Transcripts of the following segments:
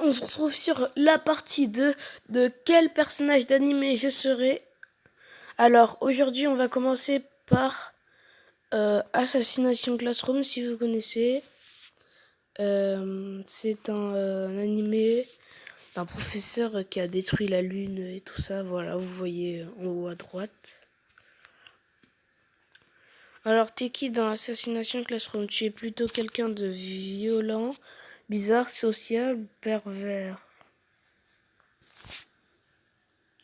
On se retrouve sur la partie 2 de quel personnage d'anime je serai. Alors aujourd'hui on va commencer par Assassination Classroom, si vous connaissez. C'est un animé d'un professeur qui a détruit la lune et tout ça. Voilà, vous voyez en haut à droite. Alors t'es qui dans Assassination Classroom? Tu es plutôt quelqu'un de violent, bizarre, social, pervers?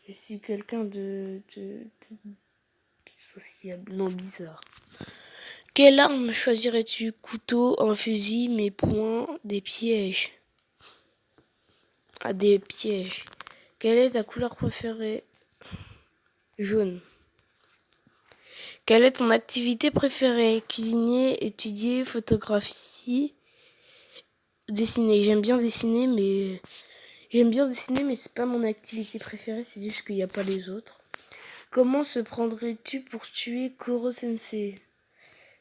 Je suis quelqu'un de sociable, non bizarre. Quelle arme choisirais-tu? Couteau, un fusil, mes poings, des pièges. Ah, des pièges. Quelle est ta couleur préférée? Jaune. Quelle est ton activité préférée? Cuisiner, étudier, photographie, dessiner. J'aime bien dessiner, mais c'est pas mon activité préférée, c'est juste qu'il n'y a pas les autres. Comment se prendrais-tu pour tuer Koro Sensei?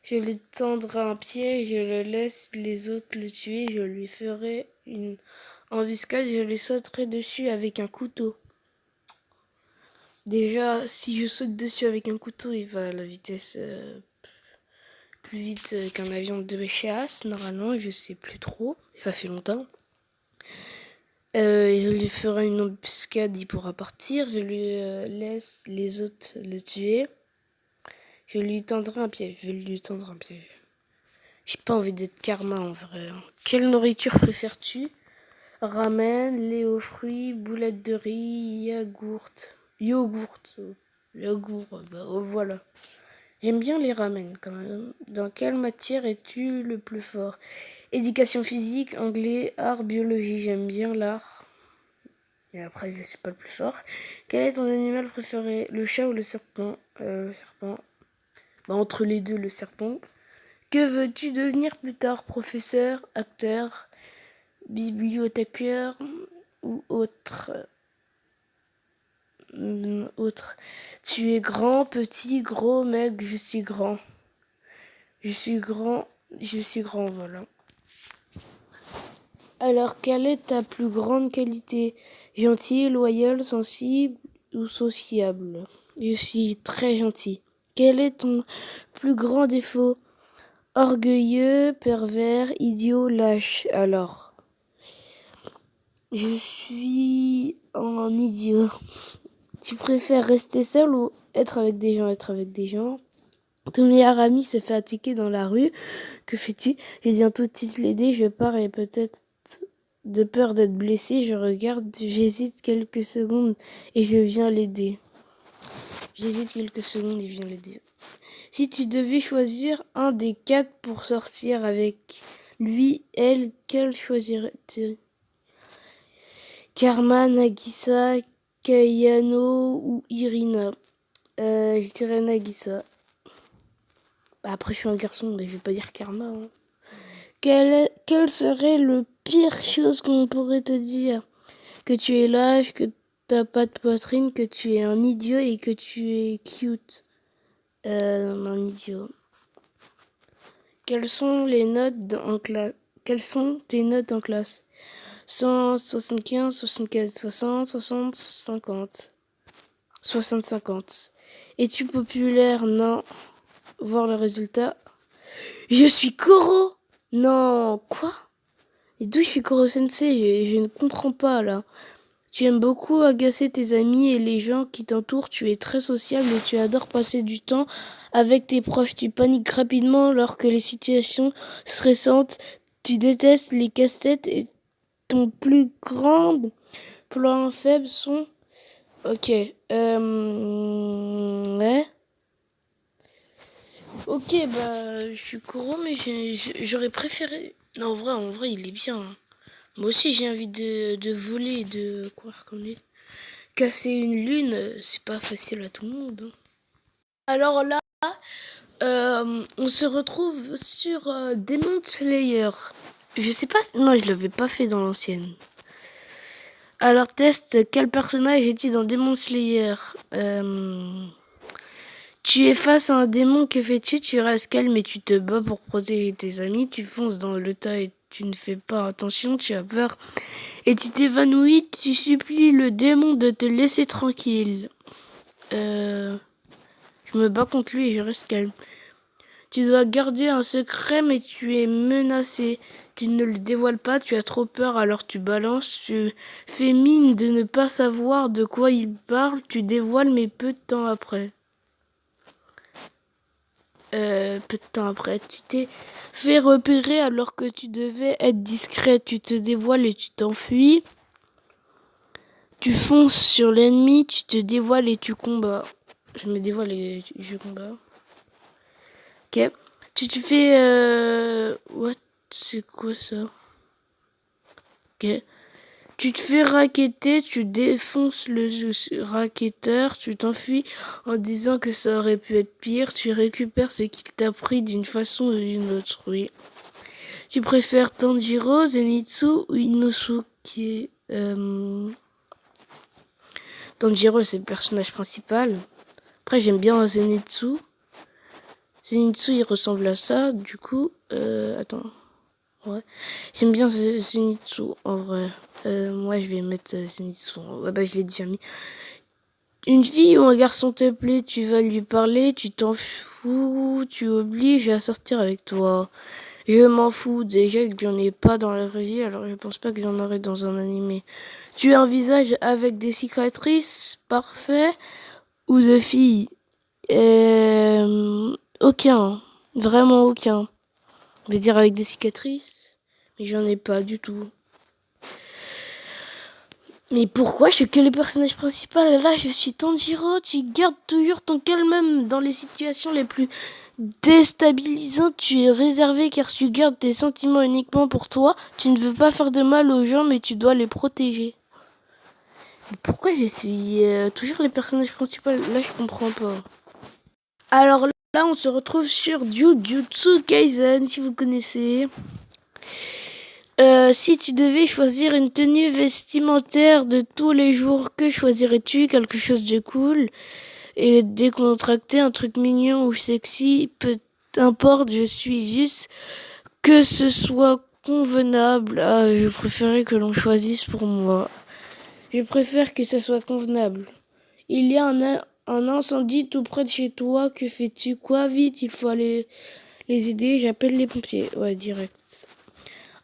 Je lui tendrai un pied, je le laisse les autres le tuer, je lui ferai une embuscade, je lui sauterai dessus avec un couteau. Déjà, si je saute dessus avec un couteau, il va à la vitesse plus vite qu'un avion de chasse, normalement, je sais plus trop, ça fait longtemps. Je lui ferai une embuscade, il pourra partir, je lui laisse les autres le tuer. Je lui tendrai un piège, je vais lui tendre un piège. J'ai pas envie d'être karma en vrai. Quelle nourriture préfères-tu? Ramen, lait aux fruits, boulettes de riz, yaourt, voilà. J'aime bien les ramen quand même. Dans quelle matière es-tu le plus fort? Éducation physique, anglais, art, biologie. J'aime bien l'art. Et après, je suis pas le plus fort. Quel est ton animal préféré? Le chat ou le serpent? Le serpent. Entre les deux, le serpent. Que veux-tu devenir plus tard? Professeur, acteur, bibliothécaire ou autre? Tu es grand, petit, gros, maigre, je suis grand. Je suis grand, voilà. Alors, quelle est ta plus grande qualité? Gentil, loyal, sensible ou sociable? Je suis très gentil. Quel est ton plus grand défaut? Orgueilleux, pervers, idiot, lâche. Alors, je suis un idiot. Tu préfères rester seul ou être avec des gens? Être avec des gens. Ton meilleur ami se fait attaquer dans la rue. Que fais-tu? Je viens tout de suite l'aider. Je pars et peut-être de peur d'être blessé. Je regarde, j'hésite quelques secondes et je viens l'aider. J'hésite quelques secondes et je viens l'aider. Si tu devais choisir un des 4 pour sortir avec lui, elle, quel choisirais-tu? Karma, Nagisa, Kayano ou Irina? Je dirais Nagisa. Après, je suis un garçon, mais je vais pas dire Karma. Hein. Quelle serait le pire chose qu'on pourrait te dire? Que tu es lâche, que t'as pas de poitrine, que tu es un idiot et que tu es cute. Un idiot. Quelles sont tes notes en classe? 100, 75, 74, 60, 60, 50. 60, 50. Es-tu populaire? Non. Voir le résultat. Je suis Koro! Non, quoi? Et d'où je suis Koro Sensei? Je ne comprends pas là. Tu aimes beaucoup agacer tes amis et les gens qui t'entourent. Tu es très sociable et tu adores passer du temps avec tes proches. Tu paniques rapidement lorsque les situations stressantes. Tu détestes les casse-têtes et ton plus grand point faible sont... Ok. Ouais. Ok, bah, je suis Koro, mais j'aurais préféré... Non, en vrai, il est bien. Hein. Moi aussi, j'ai envie de voler et de courir comme lui. Casser une lune, c'est pas facile à tout le monde. Hein. Alors là, on se retrouve sur Demon Slayer. Je sais pas... Non, je l'avais pas fait dans l'ancienne. Alors, test, quel personnage es-tu dans Demon Slayer? Tu es face à un démon, que fais-tu? Tu restes calme et tu te bats pour protéger tes amis. Tu fonces dans le tas et tu ne fais pas attention, tu as peur. Et tu t'évanouis, tu supplies le démon de te laisser tranquille. Je me bats contre lui et je reste calme. Tu dois garder un secret, mais tu es menacé. Tu ne le dévoiles pas, tu as trop peur, alors tu balances. Tu fais mine de ne pas savoir de quoi il parle. Tu dévoiles, mais peu de temps après. Peu de temps après, tu t'es fait repérer alors que tu devais être discret. Tu te dévoiles et tu t'enfuis. Tu fonces sur l'ennemi, tu te dévoiles et tu combats. Je me dévoile et je combats. Ok. Tu te fais... What? C'est quoi ça? Ok. Tu te fais racketter, tu défonces le racketteur, tu t'enfuis en disant que ça aurait pu être pire, tu récupères ce qu'il t'a pris d'une façon ou d'une autre, oui. Tu préfères Tanjiro, Zenitsu ou Inosuke? Tanjiro, c'est le personnage principal. Après, j'aime bien Zenitsu. Zenitsu, il ressemble à ça, du coup... attends... Ouais. J'aime bien Zenitsu en vrai. Moi je vais mettre Zenitsu. Ouais, bah je l'ai déjà mis. Une fille ou un garçon te plaît, tu vas lui parler, tu t'en fous, tu obliges à sortir avec toi. Je m'en fous déjà que j'en ai pas dans la vraie vie, alors je pense pas que j'en aurai dans un animé. Tu as un visage avec des cicatrices, parfait, ou de filles? Aucun, vraiment aucun. Je vais dire avec des cicatrices, mais j'en ai pas du tout. Mais pourquoi je suis que le personnage principal? Là, je suis Tanjiro. Tu gardes toujours ton calme même dans les situations les plus déstabilisantes. Tu es réservé car tu gardes tes sentiments uniquement pour toi. Tu ne veux pas faire de mal aux gens, mais tu dois les protéger. Mais pourquoi je suis toujours le personnage principal? Là, je comprends pas. Alors là, on se retrouve sur Jujutsu Kaisen, si vous connaissez. Si tu devais choisir une tenue vestimentaire de tous les jours, que choisirais-tu? Quelque chose de cool et décontracté, un truc mignon ou sexy, peu importe, je suis juste que ce soit convenable. Ah, je préférais que l'on choisisse pour moi. Je préfère que ce soit convenable. Il y a un incendie tout près de chez toi, que fais-tu? Quoi? Vite, il faut aller les aider, j'appelle les pompiers. Ouais, direct.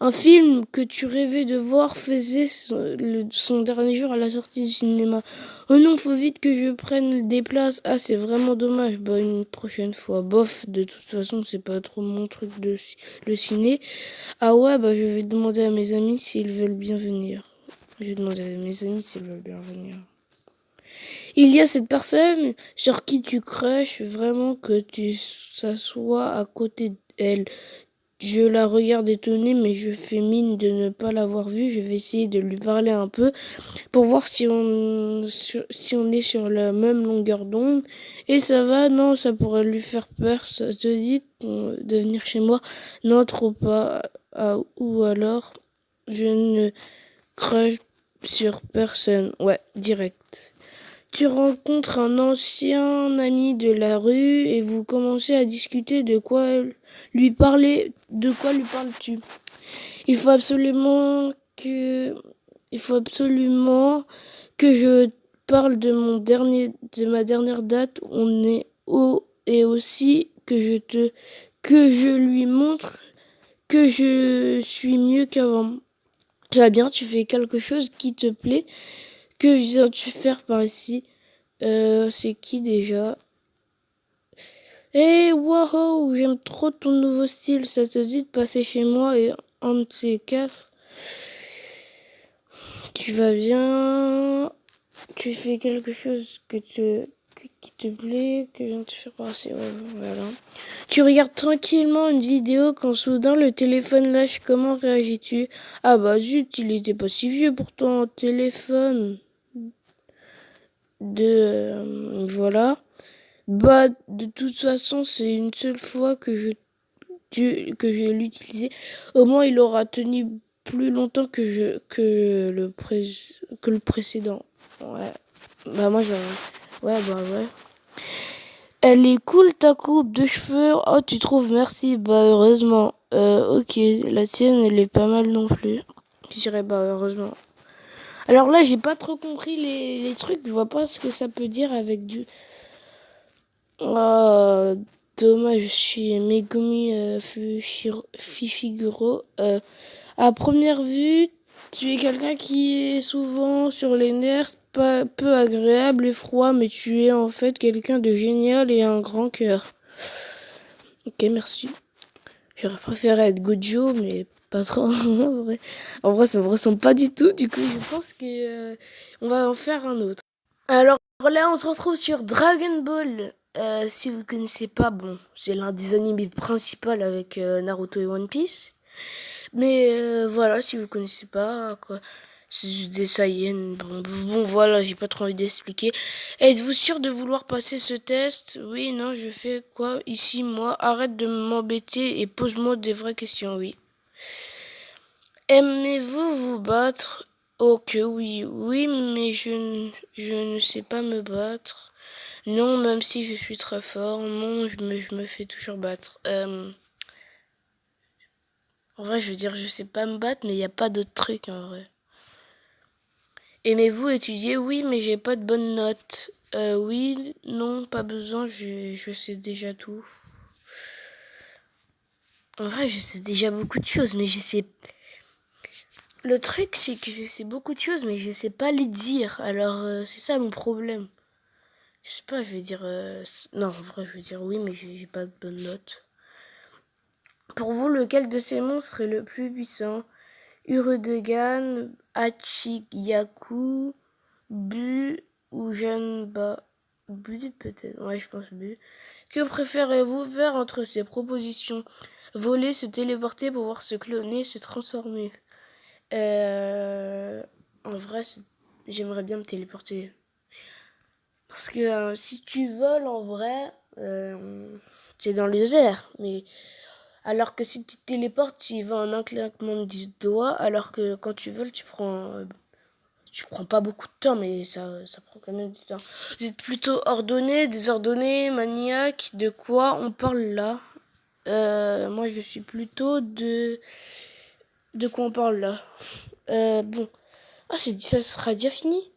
Un film que tu rêvais de voir faisait son dernier jour à la sortie du cinéma. Oh non, faut vite que je prenne des places. Ah, c'est vraiment dommage. Bah, une prochaine fois. Bof, de toute façon, c'est pas trop mon truc de le ciné. Ah ouais, bah, je vais demander à mes amis s'ils veulent bien venir. Je vais demander à mes amis s'ils veulent bien venir. Il y a cette personne sur qui tu crushes vraiment que tu s'assois à côté d'elle. Je la regarde étonnée, mais je fais mine de ne pas l'avoir vue. Je vais essayer de lui parler un peu pour voir si on est sur la même longueur d'onde. Et ça va? Non, ça pourrait lui faire peur. Ça te dit de venir chez moi? Non, trop pas. Ah, ou alors, je ne crush sur personne. Ouais, direct. Tu rencontres un ancien ami de la rue et vous commencez à discuter de quoi lui parler. De quoi lui parles-tu? Il faut absolument que je parle de ma dernière date. On est haut et aussi que je lui montre que je suis mieux qu'avant. Très bien, tu fais quelque chose qui te plaît. Que viens-tu faire par ici? C'est qui déjà? Hey, wow, j'aime trop ton nouveau style. Ça te dit de passer chez moi et un de ces quatre? Tu vas bien? Tu fais quelque chose qui te plaît? Que viens-tu faire par ici? Ouais, voilà. Tu regardes tranquillement une vidéo quand soudain le téléphone lâche. Comment réagis-tu? Ah bah zut, il était pas si vieux pour ton téléphone. Voilà. Bah, de toute façon, c'est une seule fois que je l'ai utilisé. Au moins, il aura tenu plus longtemps que le précédent. Ouais. Bah, moi, ouais, bah, ouais. Elle est cool ta coupe de cheveux. Oh, tu trouves? Merci. Bah, heureusement. Ok, la tienne, elle est pas mal non plus. Je dirais, bah, heureusement. Alors là, j'ai pas trop compris les trucs. Je vois pas ce que ça peut dire avec du... Oh, dommage, je suis Megumi Fishiguro. À première vue, tu es quelqu'un qui est souvent sur les nerfs, pas peu agréable et froid, mais tu es en fait quelqu'un de génial et un grand cœur. Ok, merci. J'aurais préféré être Gojo, mais pas trop en vrai. En vrai, ça me ressemble pas du tout. Du coup, je pense que on va en faire un autre. Alors là, on se retrouve sur Dragon Ball. Si vous connaissez pas, bon, c'est l'un des animés principaux avec Naruto et One Piece. Mais voilà, si vous connaissez pas, quoi, c'est juste des Saiyans. Bon, voilà, j'ai pas trop envie d'expliquer. Êtes-vous sûr de vouloir passer ce test? Oui, non, je fais quoi ici, moi? Arrête de m'embêter et pose-moi des vraies questions, oui. Aimez-vous vous battre? Oh que oui, oui, mais je ne sais pas me battre. Non, même si je suis très fort, non, je me fais toujours battre. En vrai, je veux dire, je sais pas me battre, mais il n'y a pas d'autre truc en vrai. Aimez-vous étudier? Oui, mais j'ai pas de bonnes notes. Oui, non, pas besoin, je sais déjà tout. En vrai, je sais déjà beaucoup de choses, mais je sais... Le truc, c'est que je sais beaucoup de choses, mais je sais pas les dire. Alors, c'est ça mon problème. Je sais pas, je vais dire... Non, en vrai, je vais dire oui, mais j'ai pas de bonnes notes. Pour vous, lequel de ces monstres est le plus puissant? Urudegan, Hachiyaku, Bu ou Janba? Bu peut-être, ouais je pense Bu. Que préférez-vous faire entre ces propositions? Voler, se téléporter, pouvoir se cloner, se transformer. En vrai, j'aimerais bien me téléporter. Parce que si tu voles en vrai, tu es dans les airs. Mais alors que si tu te téléportes, tu y vas en un claquement du doigt. Alors que quand tu voles, tu prends pas beaucoup de temps, mais ça prend quand même du temps. Vous êtes plutôt ordonné, désordonné, maniaque. De quoi on parle là? Moi, je suis plutôt de... De quoi on parle là? Bon. Ah, ça sera déjà fini.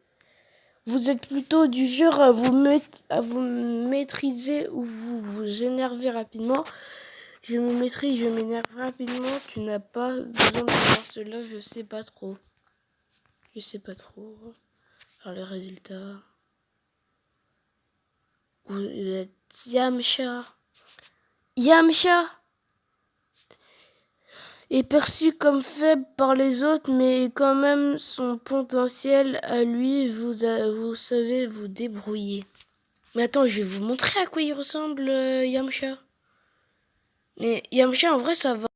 Vous êtes plutôt du genre à vous maîtriser ou vous vous énervez rapidement. Je me maîtrise, je m'énerve rapidement. Tu n'as pas besoin de savoir cela, je sais pas trop. Je sais pas trop. Alors les résultats. Vous êtes Yamcha. Yamcha est perçu comme faible par les autres, mais quand même son potentiel à lui, vous savez vous débrouiller. Mais attends, je vais vous montrer à quoi il ressemble Yamcha. Mais Yamcha, en vrai, ça va.